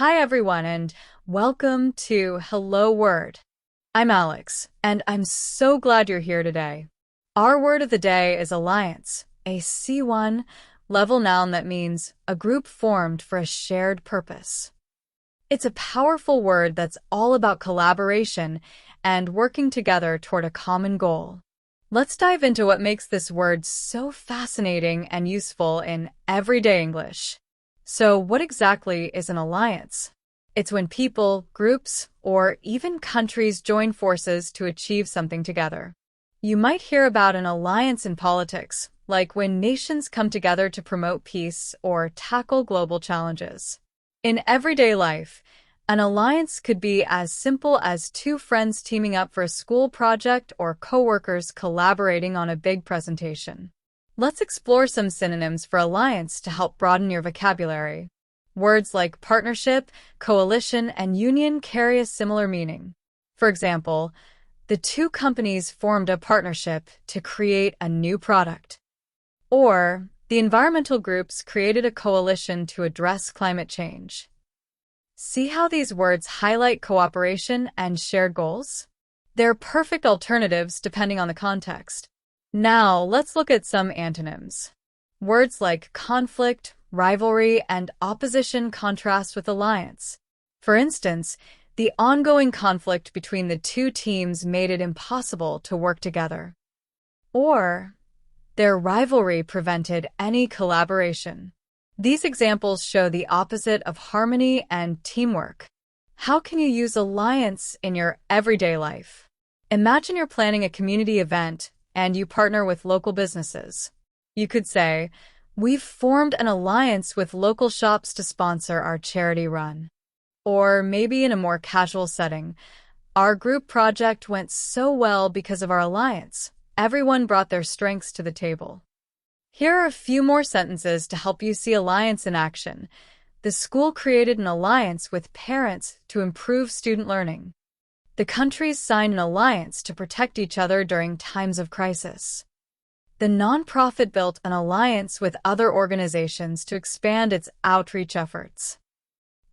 Hi everyone and welcome to Hello Word. I'm Alex and I'm so glad you're here today. Our word of the day is alliance, a C1 level noun that means a group formed for a shared purpose. It's a powerful word that's all about collaboration and working together toward a common goal. Let's dive into what makes this word so fascinating and useful in everyday English. So, what exactly is an alliance? It's when people, groups, or even countries join forces to achieve something together. You might hear about an alliance in politics, like when nations come together to promote peace or tackle global challenges. In everyday life, an alliance could be as simple as two friends teaming up for a school project or coworkers collaborating on a big presentation. Let's explore some synonyms for alliance to help broaden your vocabulary. Words like partnership, coalition, and union carry a similar meaning. For example, the two companies formed a partnership to create a new product. Or, the environmental groups created a coalition to address climate change. See how these words highlight cooperation and shared goals? They're perfect alternatives depending on the context. Now, let's look at some antonyms. Words like conflict, rivalry, and opposition contrast with alliance. For instance, the ongoing conflict between the two teams made it impossible to work together. Or, their rivalry prevented any collaboration. These examples show the opposite of harmony and teamwork. How can you use alliance in your everyday life? Imagine you're planning a community event and you partner with local businesses. You could say, "We've formed an alliance with local shops to sponsor our charity run." Or maybe in a more casual setting, "Our group project went so well because of our alliance. Everyone brought their strengths to the table." Here are a few more sentences to help you see alliance in action. The school created an alliance with parents to improve student learning. The countries signed an alliance to protect each other during times of crisis. The nonprofit built an alliance with other organizations to expand its outreach efforts.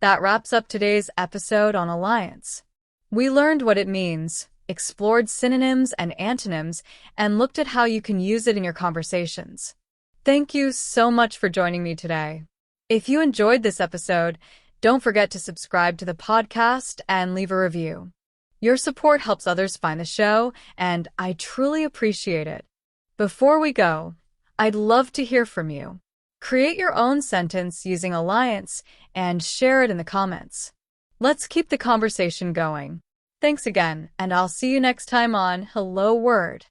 That wraps up today's episode on alliance. We learned what it means, explored synonyms and antonyms, and looked at how you can use it in your conversations. Thank you so much for joining me today. If you enjoyed this episode, don't forget to subscribe to the podcast and leave a review. Your support helps others find the show, and I truly appreciate it. Before we go, I'd love to hear from you. Create your own sentence using alliance and share it in the comments. Let's keep the conversation going. Thanks again, and I'll see you next time on Hello Word.